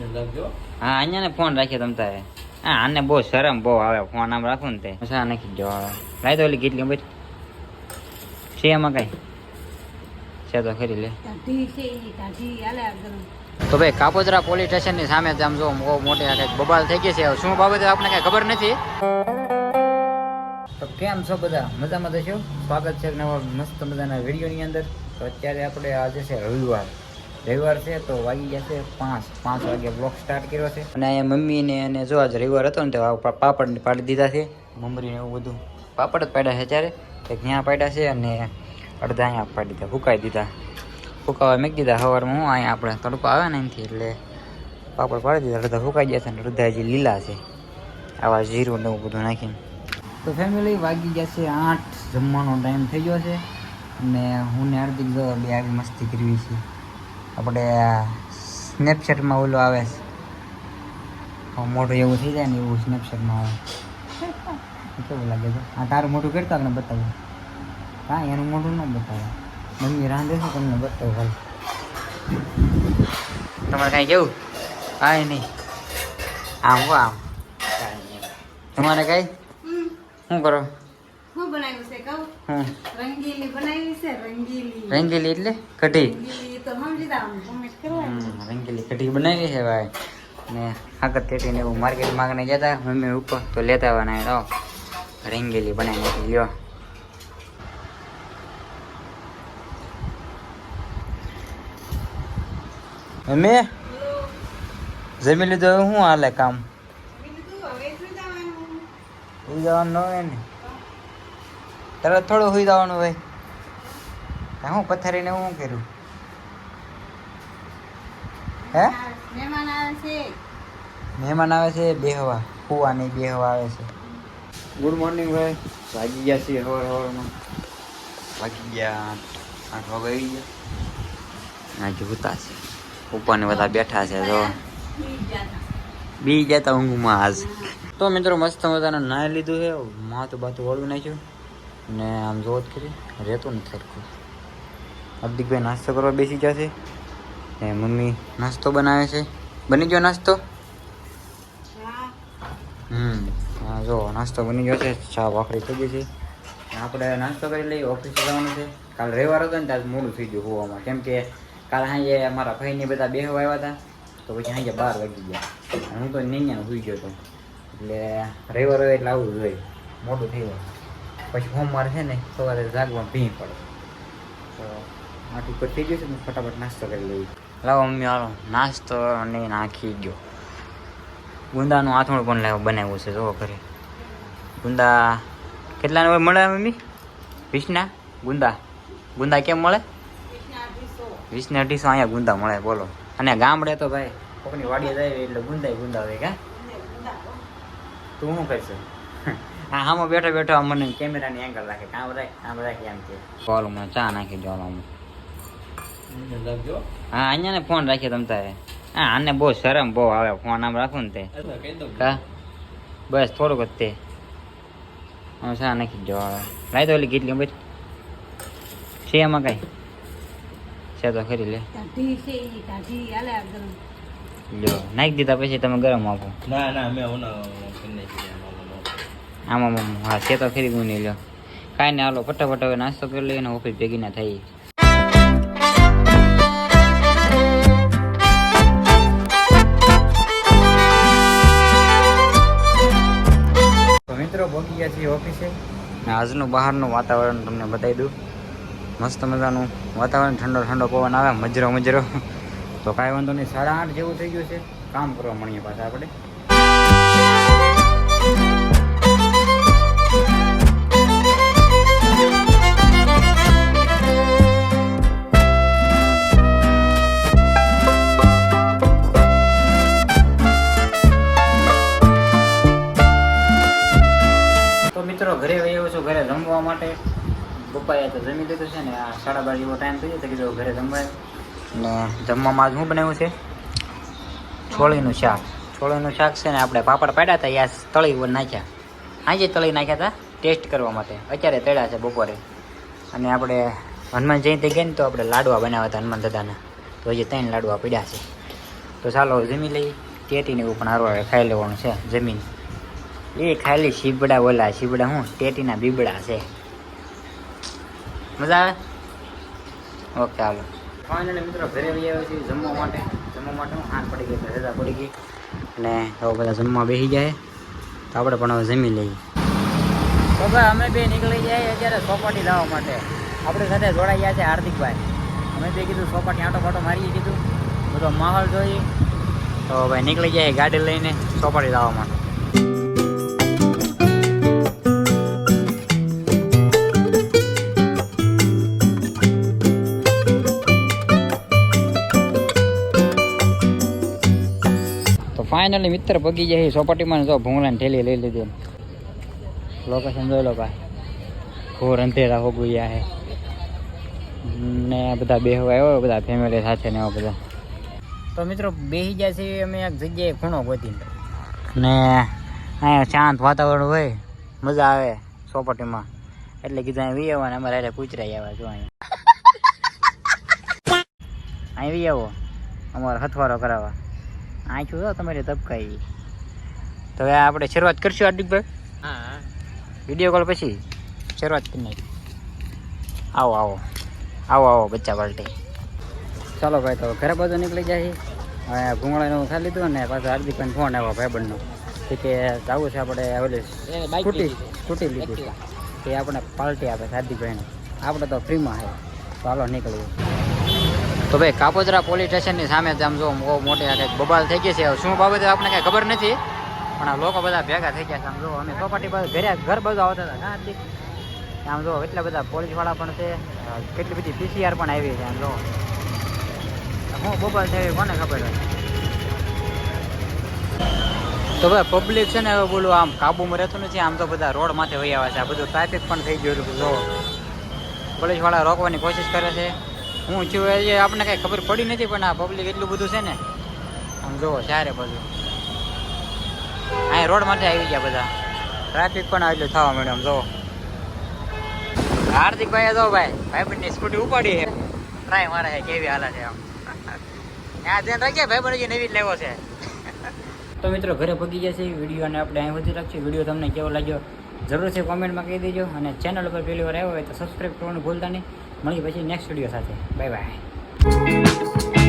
હા અહીંયા ને ફોન રાખીએ તમ તારે. હા આને બહુ શરમ બહુ આવે ફોન આમ રાખું ને તે મસા નાખી જો લાવી દો ઓલી કેટલી ભાઈ છે એમાં કઈ છે તો ખરી લે. તો ભાઈ કાપોદ્રા પોલીસ સ્ટેશન ની સામે આમ જો બહુ મોટી આ કંઈક બબાલ થઈ ગઈ છે. શું બાબતે આપણે કઈ ખબર નથી. તો કેમ છો બધા મજામાં તો છો? સ્વાગત છે નવા મસ્ત મજાના વિડીયોની અંદર. તો અત્યારે આપણે આજે છે રવિવાર છે તો વાગી ગયા છે 5 વાગે બ્લોગ સ્ટાર્ટ કર્યો છે. અને અહીંયા મમ્મીને અને જો આજ રવિવાર હતો ને તો પાપડ પાડી દીધા છે. મમરીને એવું બધું પાપડ જ પાડ્યા છે અત્યારે. એક ત્યાં પાડ્યા છે અને અડધા અહીંયા પાડી દીધા ફૂંકાઈ દીધા. ફૂંકાવા મેકી દીધા સવારમાં. હું અહીંયા આપણે તડકો આવે ને અહીંથી એટલે પાપડ પાડી દીધા. અડધા ફૂંકાઈ ગયા છે ને અડધા હજી લીલા છે. આવા જીરું ને એવું બધું નાખીને. તો ફેમિલી વાગી ગયા છે 8. જમવાનો ટાઈમ થઈ ગયો છે અને હું ને હાર્દિક જો બે આવી મસ્તી કરવી છે. આપણે સ્નેપચેટમાં ઓલો આવે છે મોટું એવું થઈ જાય ને એવું સ્નેપચેટમાં આવે. કેવું લાગે છે? આ તારું મોટું કરતા ને બતાવું. હા એનું મોટું ન બતાવે. મમ્મી રાંધે છે તમને બતાવું હાલ. તમારે કાંઈ કેવું? કાંઈ નહીં. આમ હો આમ તમારે કાંઈ શું કરો? શું બનાવ્યું છે કહું? રંગીલી બનાવી છે. રંગીલી એટલે કઢી. તો સમજી જાવ કોમેન્ટ કરવાની. રંગીલી કઢી બનાવી છે ભાઈ. ને હાકર તેટીને એવું માર્કેટ માંગને જતા મમ્મી ઉપર તો લેતા આવવાના તો રંગીલી બનાવી નાખી લ્યો. મમ્મી જમી લીધું હવે શું હાલે કામ? સુઈ જવાનું ન હોય ને તરત થોડું સુઈ જવાનું હોય. હું પથારીને શું કર્યું? હે મહેમાન આવે છે બેહવા. ફુવા નહીં બેહવા આવે છે. ગુડ મોર્નિંગ ભાઈ. વાગી ગયા છીએ સવારમાં. વાગી ગયા 8 વાગે આવી ગયા. આજે ઉતા છે ઉપરને બધા બેઠા છે તો બી જતા ઊંઘમાં આજ. તો મિત્રો મસ્ત મજાનું નાહી લીધું છે. માથું બાથું વળું નાખ્યું ને આમ જોત કરી રહેતું નથી સરખું. હાર્દિકભાઈ નાસ્તો કરવા બેસી જશે ને મમ્મી નાસ્તો બનાવે છે. બની ગયો નાસ્તો? હા જો નાસ્તો બની ગયો છે. ચા ભાખરી થઈ ગઈ છે. આપણે નાસ્તો કરી લઈએ. ઓફિસે જવાનું છે. કાલ રવિવાર હતો ને ત્યારે મોડું થઈ ગયું હોવામાં. કેમ કે કાલે સાંજે અમારા ભાઈને બધા બેહવા આવ્યા હતા તો પછી સાંજે 12 વાગી ગયા. હું તો નિયા સુઈ ગયો હતો. એટલે રવિવાર હોય એટલે આવું જોઈએ મોટું થઈ જાય. પછી સોમવાર છે ને સવારે જાગવા ભીં પડે તો આટલું પર થઈ ગયું છે ને ફટાફટ નાસ્તો કરી લઈએ. લાવો મમ્મી હાલો નાસ્તો ને નાખી ગયો. ગુંદાનું આથમણ પણ બનાવ્યું છે જો ઘરે. ગુંદા કેટલાના હોય મળે મમ્મી? 20ના ગુંદા કેમ મળે? 20 ને 250 અહીંયા ગુંદા મળે બોલો. અને ગામડે તો ભાઈ કોકની વાડીએ જાય એટલે ગુંદા હોય કા. તું શું કરશે? હા આમાં બેઠો બેઠો મને કેમેરાની એંગલ રાખે આમ રાખે એમ કે બોલો મને ચા નાખી દો. હા અહીંયા ને ફોન રાખીએ તમ તારે. હા આને બહુ શરમ બહુ આવે ફોન આમ રાખું ને તે કા. બસ થોડુંક જ તે ચા નાખી દો. લાવી દો ઓલી કેટલી ભાઈ છે એમાં કઈ છે તો ખરી લે. લ્યો નાખી દીધા પછી તમે ગરમ આપો. આમાં હા છે તો ખરી ગુની લ્યો. કાંઈ નહીં હાલો ફટાફટ હવે નાસ્તો કરી લઈએ ને ઓફિસ ભેગી ના થઈ. તો મિત્રો પહોંચી ગયા છીએ ઓફિસે. આજનું બહારનું વાતાવરણ તમને બતાવી દઉં. મસ્ત મજાનું વાતાવરણ. ઠંડો પવન આવે મજરો. તો કાંઈ વાંધો નહીં. 8:30 જેવું થઈ ગયું છે. કામ કરવા મળીએ પાછા આપણે. તો મિત્રો ઘરે આવ્યો છું ઘરે જમવા માટે. પપ્પાએ તો જમી લીધું છે ને આ 12:30 જેવો ટાઈમ થઈ ગયો તો કીધું ઘરે જમવાય. ને જમવામાં આજ શું બનાવ્યું છે? છોળીનું શાક છે ને આપણે પાપડ પાડ્યા હતા યાર તળી નાખ્યા. આજે તળી નાખ્યા હતા ટેસ્ટ કરવા માટે. અત્યારે તળ્યા છે બપોરે. અને આપણે હનુમાન જયંતિ ગઈ ને તો આપણે લાડવા બનાવ્યા હતા હનુમાન દાદાના. તો હજી 3 લાડવા પડ્યા છે. તો ચાલો જમી લઈએ. ટેટીને એવું પણ હારું આવે, ખાઈ લેવાનું છે જમીન. એ ખાલી શીબડા ઓલા શીબડા હું ટેટીના બીબડા છે. મજા આવે. ઓકે હાલો ફાઇનલી મિત્રો ઘરે આવી આવ્યા છીએ જમવા માટે હું હાથ પડી ગઈ એટલે રજા પડી ગઈ અને હવે બધા જમવા બેસી જાય તો આપણે પણ હવે જમી લઈએ. તો ભાઈ અમે બે નીકળી જાય અત્યારે ચોપાટી લાવવા માટે. આપણી સાથે જોડાઈ ગયા છે હાર્દિકભાઈ. અમે બે કીધું ચોપાટી આંટો પાટો મારીએ કીધું, બધો માહોલ જોઈએ. તો ભાઈ નીકળી જાય ગાડી લઈને ચોપાટી લાવવા માટે. ફાઇનલી મિત્ર પગી જાય ચોપાટીમાં. જો ભૂંગળાની ઠેલી લઈ લીધી. લોકેશન જોઈ લો ભાઈ, ઘોર અંધેરા હો ગયા હે ને બધા બેહવા આવ્યો બધા ફેમિલી સાથે ને એવા બધા. તો મિત્રો બેસી જાય છે અમે એક જગ્યાએ ખૂણો ગોતીને ને અહીંયા શાંત વાતાવરણ હોય, મજા આવે ચોપાટીમાં. એટલે કીધું અહીં વી આવવાને અમારે અરે કૂતરાઈ આવ્યા. જો અહીંયા અહીં વી આવો અમારે હથવારો કરાવવા. આ છું તો તમારી તબકાઈ. તો હવે આપણે શરૂઆત કરશું હાર્દિકભાઈ. હા, વિડીયો કોલ પછી શરૂઆત કરી નાખી. આવો આવો આવો આવો બચ્ચા પાર્ટી. ચાલો ભાઈ તો ઘરે બાજુ નીકળી જાય. હવે ભૂંગળાનું ખાઈ લીધું ને પાછું હાર્દિકભાઈને ફોન આવ્યો ભાઈબંધનો કે જવું છે આપણે ઓલી સ્કૂટી લીધી કે આપણે પાર્ટી આપે હાર્દિકભાઈને. આપણે તો ફ્રીમાં છે. તો હાલો નીકળીએ. તો ભાઈ કાપોદ્રા પોલીસ સ્ટેશનની સામે આમ જો બહુ મોટી આ કંઈક બબાલ થઈ ગઈ છે. શું બાબતે આપણે કાંઈ ખબર નથી, પણ આ લોકો બધા ભેગા થઈ ગયા છે. આમ જો અમે ચોપાટી બાજુ ઘર બાજુ આવતા હતા ના હાર્દિક. આમ જો એટલા બધા પોલીસવાળા પણ છે, કેટલી બધી PCR પણ આવી છે. આમ જો હું બબાલ થઈ કોને ખબર હોય. તો ભાઈ પબ્લિક છે ને હવે બોલું આમ કાબુમાં રહેતું નથી. આમ તો બધા રોડ માથે વહી આવે છે. આ બધું ટ્રાફિક પણ થઈ ગયું હતું. જો પોલીસવાળા રોકવાની કોશિશ કરે છે. હું છું એ આપણને કાંઈ ખબર પડી નથી, પણ આ પબ્લિક એટલું બધું છે ને. આમ જુઓ ચારે બધું અહીંયા રોડ માટે આવી ગયા બધા. ટ્રાફિક પણ એટલું થવા માંડ્યું. આમ જુઓ હાર્દિકભાઈ જો ભાઈબંધની સ્કૂટી ઉપાડી છે. ટ્રાય મારે છે કેવી હાલત છે. આમ ત્યાં ધ્યાન રાખીએ ભાઈબંધ નવી જ લેવો છે. તો મિત્રો ઘરે પગી જશે. વિડીયોને આપણે અહીં વધી રાખીએ. વિડીયો તમને કેવો લાગ્યો જરૂરથી કોમેન્ટમાં કહી દેજો. અને ચેનલ ઉપર પહેલી વાર આવ્યો હોય તો સબસ્ક્રાઈબ કરવાનું ભૂલતા નહીં. મળી પછી નેક્સ્ટ વિડીયો સાથે. Bye bye.